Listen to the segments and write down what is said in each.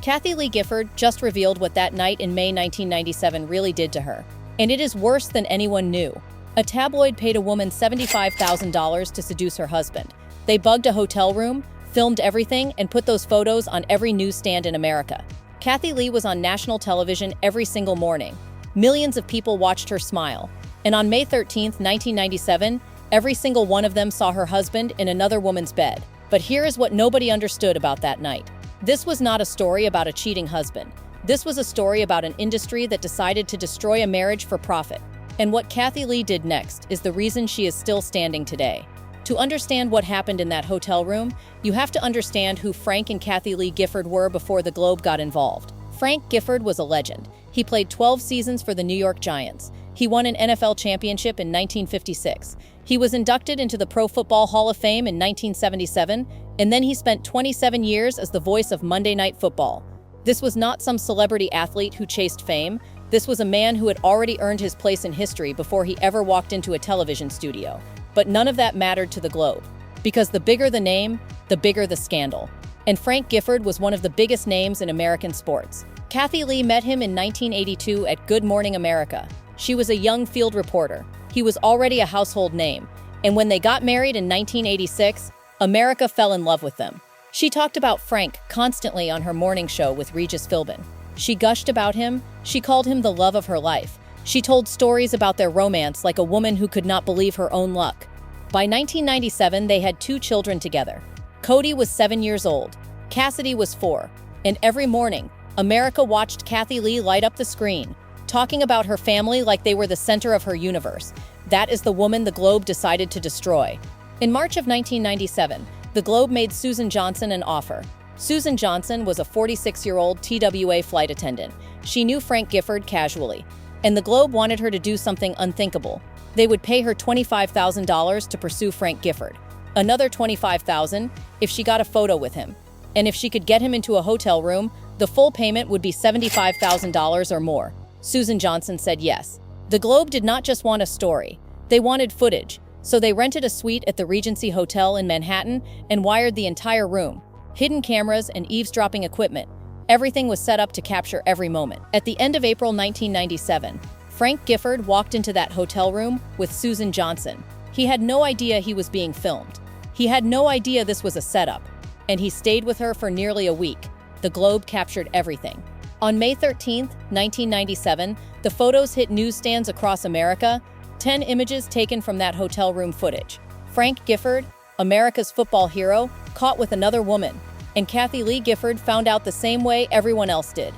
Kathie Lee Gifford just revealed what that night in May 1997 really did to her. And it is worse than anyone knew. A tabloid paid a woman $75,000 to seduce her husband. They bugged a hotel room, filmed everything, and put those photos on every newsstand in America. Kathie Lee was on national television every single morning. Millions of people watched her smile. And on May 13, 1997, every single one of them saw her husband in another woman's bed. But here is what nobody understood about that night. This was not a story about a cheating husband. This was a story about an industry that decided to destroy a marriage for profit. And what Kathie Lee did next is the reason she is still standing today. To understand what happened in that hotel room, you have to understand who Frank and Kathie Lee Gifford were before the Globe got involved. Frank Gifford was a legend. He played 12 seasons for the New York Giants. He won an NFL championship in 1956. He was inducted into the Pro Football Hall of Fame in 1977, and then he spent 27 years as the voice of Monday Night Football. This was not some celebrity athlete who chased fame. This was a man who had already earned his place in history before he ever walked into a television studio. But none of that mattered to the Globe, because the bigger the name, the bigger the scandal. And Frank Gifford was one of the biggest names in American sports. Kathie Lee met him in 1982 at Good Morning America. She was a young field reporter. He was already a household name. And when they got married in 1986, America fell in love with them. She talked about Frank constantly on her morning show with Regis Philbin. She gushed about him. She called him the love of her life. She told stories about their romance like a woman who could not believe her own luck. By 1997, they had 2 children together. Cody was 7 years old. Cassidy was 4. And every morning, America watched Kathie Lee light up the screen, talking about her family like they were the center of her universe. That is the woman the Globe decided to destroy. In March of 1997, the Globe made Susan Johnson an offer. Susan Johnson was a 46-year-old TWA flight attendant. She knew Frank Gifford casually, and the Globe wanted her to do something unthinkable. They would pay her $25,000 to pursue Frank Gifford, another $25,000 if she got a photo with him. And if she could get him into a hotel room, the full payment would be $75,000 or more. Susan Johnson said yes. The Globe did not just want a story. They wanted footage. So they rented a suite at the Regency Hotel in Manhattan and wired the entire room. Hidden cameras and eavesdropping equipment. Everything was set up to capture every moment. At the end of April 1997, Frank Gifford walked into that hotel room with Susan Johnson. He had no idea he was being filmed. He had no idea this was a setup. And he stayed with her for nearly a week. The Globe captured everything. On May 13, 1997, the photos hit newsstands across America. 10 images taken from that hotel room footage. Frank Gifford, America's football hero, caught with another woman. And Kathie Lee Gifford found out the same way everyone else did.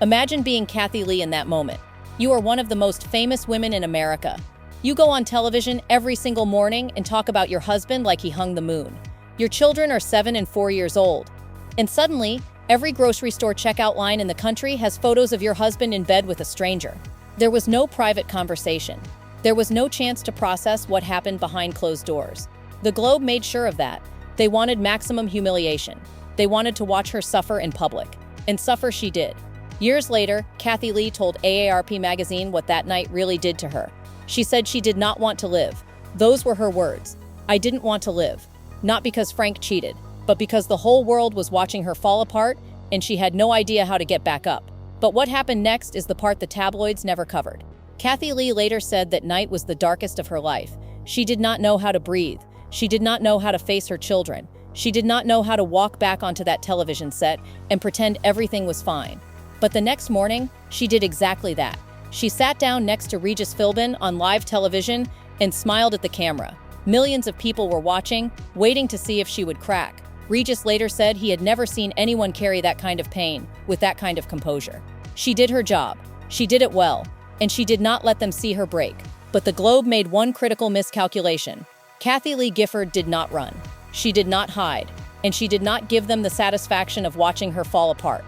Imagine being Kathie Lee in that moment. You are one of the most famous women in America. You go on television every single morning and talk about your husband like he hung the moon. Your children are 7 and 4 years old. And suddenly, every grocery store checkout line in the country has photos of your husband in bed with a stranger. There was no private conversation. There was no chance to process what happened behind closed doors. The Globe made sure of that. They wanted maximum humiliation. They wanted to watch her suffer in public. And suffer she did. Years later, Kathie Lee told AARP magazine what that night really did to her. She said she did not want to live. Those were her words. I didn't want to live. Not because Frank cheated, but because the whole world was watching her fall apart and she had no idea how to get back up. But what happened next is the part the tabloids never covered. Kathie Lee later said that night was the darkest of her life. She did not know how to breathe. She did not know how to face her children. She did not know how to walk back onto that television set and pretend everything was fine. But the next morning, she did exactly that. She sat down next to Regis Philbin on live television and smiled at the camera. Millions of people were watching, waiting to see if she would crack. Regis later said he had never seen anyone carry that kind of pain with that kind of composure. She did her job. She did it well. And she did not let them see her break. But the Globe made one critical miscalculation. Kathie Lee Gifford did not run. She did not hide. And she did not give them the satisfaction of watching her fall apart.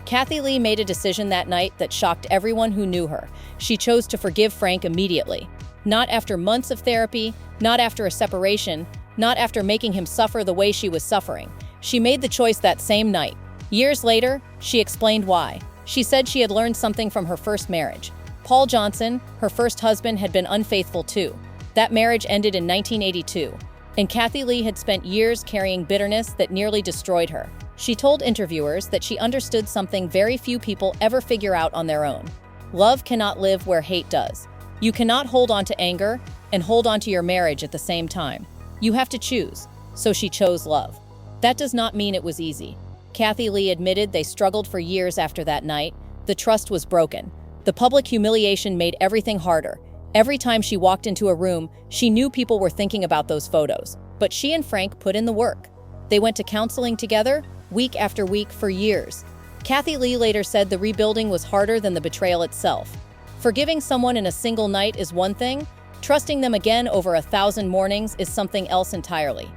Kathie Lee made a decision that night that shocked everyone who knew her. She chose to forgive Frank immediately. Not after months of therapy, not after a separation, not after making him suffer the way she was suffering. She made the choice that same night. Years later, she explained why. She said she had learned something from her first marriage. Paul Johnson, her first husband, had been unfaithful too. That marriage ended in 1982, and Kathie Lee had spent years carrying bitterness that nearly destroyed her. She told interviewers that she understood something very few people ever figure out on their own. Love cannot live where hate does. You cannot hold on to anger and hold on to your marriage at the same time. You have to choose. So she chose love. That does not mean it was easy. Kathie Lee admitted they struggled for years after that night. The trust was broken. The public humiliation made everything harder. Every time she walked into a room, she knew people were thinking about those photos. But she and Frank put in the work. They went to counseling together, week after week for years. Kathie Lee later said the rebuilding was harder than the betrayal itself. Forgiving someone in a single night is one thing. Trusting them again over 1,000 mornings is something else entirely.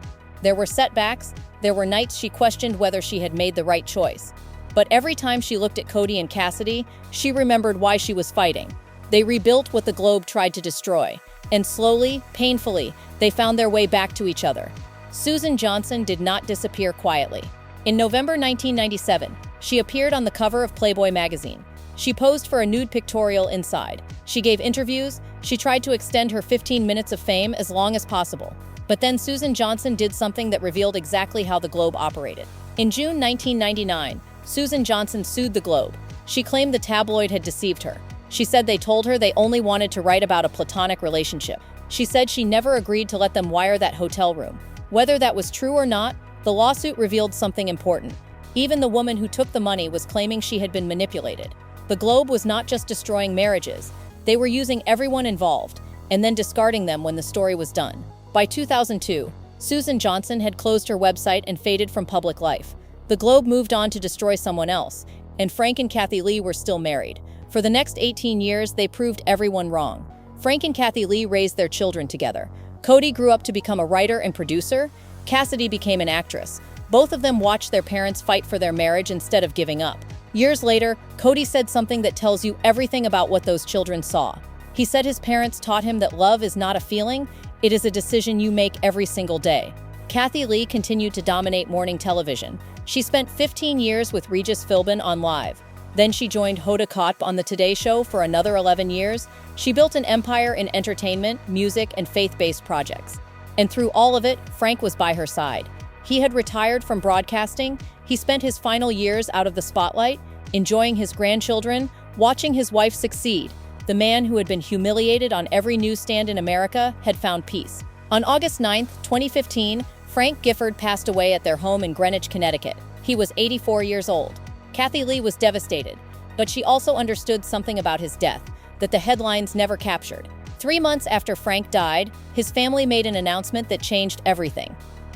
There were setbacks. There were nights she questioned whether she had made the right choice. But every time she looked at Cody and Cassidy, she remembered why she was fighting. They rebuilt what the globe tried to destroy. And slowly, painfully, they found their way back to each other. Susan Johnson did not disappear quietly. In November 1997, she appeared on the cover of Playboy magazine. She posed for a nude pictorial inside. She gave interviews. She tried to extend her 15 minutes of fame as long as possible. But then Susan Johnson did something that revealed exactly how the Globe operated. In June 1999, Susan Johnson sued the Globe. She claimed the tabloid had deceived her. She said they told her they only wanted to write about a platonic relationship. She said she never agreed to let them wire that hotel room. Whether that was true or not, the lawsuit revealed something important. Even the woman who took the money was claiming she had been manipulated. The Globe was not just destroying marriages. They were using everyone involved, and then discarding them when the story was done. By 2002, Susan Johnson had closed her website and faded from public life. The Globe moved on to destroy someone else, and Frank and Kathie Lee were still married. For the next 18 years, they proved everyone wrong. Frank and Kathie Lee raised their children together. Cody grew up to become a writer and producer. Cassidy became an actress. Both of them watched their parents fight for their marriage instead of giving up. Years later, Cody said something that tells you everything about what those children saw. He said his parents taught him that love is not a feeling, it is a decision you make every single day. Kathie Lee continued to dominate morning television. She spent 15 years with Regis Philbin on Live. Then she joined Hoda Kotb on The Today Show for another 11 years. She built an empire in entertainment, music, and faith-based projects. And through all of it, Frank was by her side. He had retired from broadcasting. He spent his final years out of the spotlight, enjoying his grandchildren, watching his wife succeed. The man who had been humiliated on every newsstand in America had found peace. On August 9, 2015, Frank Gifford passed away at their home in Greenwich, Connecticut. He was 84 years old. Kathie Lee was devastated, but she also understood something about his death that the headlines never captured. 3 months after Frank died, his family made an announcement that changed everything.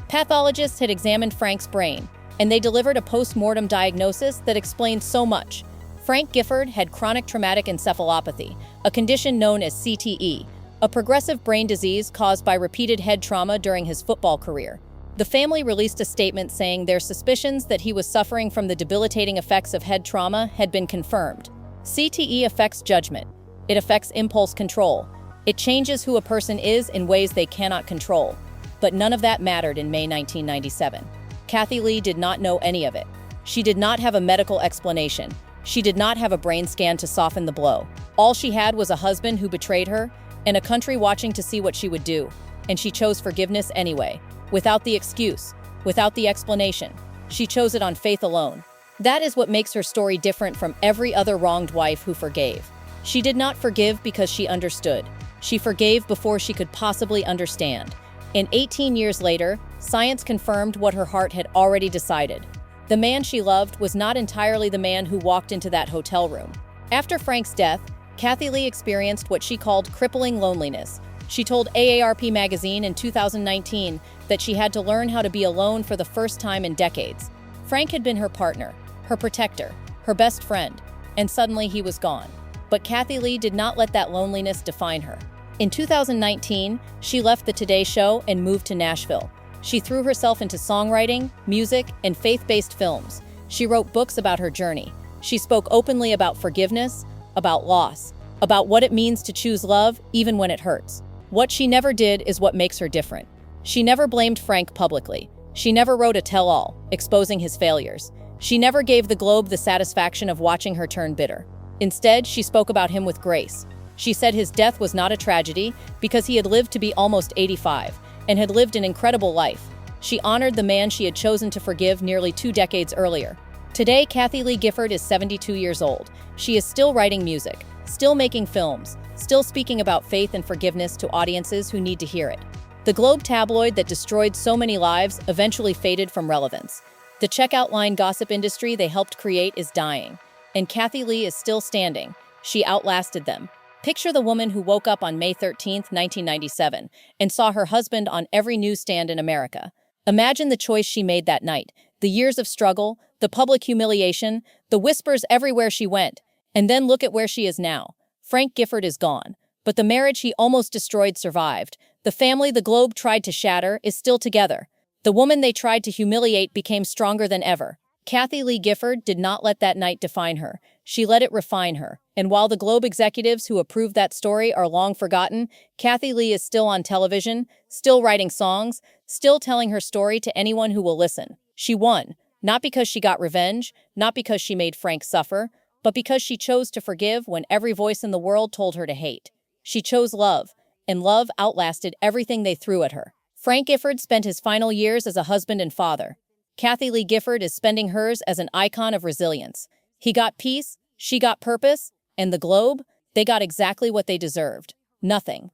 Pathologists had examined Frank's brain, and they delivered a post-mortem diagnosis that explained so much. Frank Gifford had chronic traumatic encephalopathy, a condition known as CTE, a progressive brain disease caused by repeated head trauma during his football career. The family released a statement saying their suspicions that he was suffering from the debilitating effects of head trauma had been confirmed. CTE affects judgment. It affects impulse control. It changes who a person is in ways they cannot control. But none of that mattered in May 1997. Kathie Lee did not know any of it. She did not have a medical explanation. She did not have a brain scan to soften the blow. All she had was a husband who betrayed her and a country watching to see what she would do. And she chose forgiveness anyway, without the excuse, without the explanation. She chose it on faith alone. That is what makes her story different from every other wronged wife who forgave. She did not forgive because she understood. She forgave before she could possibly understand. And 18 years later, science confirmed what her heart had already decided. The man she loved was not entirely the man who walked into that hotel room. After Frank's death, Kathie Lee experienced what she called crippling loneliness. She told AARP magazine in 2019 that she had to learn how to be alone for the first time in decades. Frank had been her partner, her protector, her best friend, and suddenly he was gone. But Kathie Lee did not let that loneliness define her. In 2019, she left The Today Show and moved to Nashville. She threw herself into songwriting, music, and faith-based films. She wrote books about her journey. She spoke openly about forgiveness, about loss, about what it means to choose love even when it hurts. What she never did is what makes her different. She never blamed Frank publicly. She never wrote a tell-all, exposing his failures. She never gave the Globe the satisfaction of watching her turn bitter. Instead, she spoke about him with grace. She said his death was not a tragedy because he had lived to be almost 85 and had lived an incredible life. She honored the man she had chosen to forgive nearly 2 decades earlier. Today, Kathie Lee Gifford is 72 years old. She is still writing music, still making films, still speaking about faith and forgiveness to audiences who need to hear it. The Globe tabloid that destroyed so many lives eventually faded from relevance. The checkout line gossip industry they helped create is dying, and Kathie Lee is still standing. She outlasted them. Picture the woman who woke up on May 13, 1997, and saw her husband on every newsstand in America. Imagine the choice she made that night, the years of struggle, the public humiliation, the whispers everywhere she went, and then look at where she is now. Frank Gifford is gone, but the marriage he almost destroyed survived. The family the Globe tried to shatter is still together. The woman they tried to humiliate became stronger than ever. Kathie Lee Gifford did not let that night define her. She let it refine her. And while the Globe executives who approved that story are long forgotten, Kathie Lee is still on television, still writing songs, still telling her story to anyone who will listen. She won, not because she got revenge, not because she made Frank suffer, but because she chose to forgive when every voice in the world told her to hate. She chose love, and love outlasted everything they threw at her. Frank Gifford spent his final years as a husband and father. Kathie Lee Gifford is spending hers as an icon of resilience. He got peace, she got purpose, and the Globe, they got exactly what they deserved. Nothing.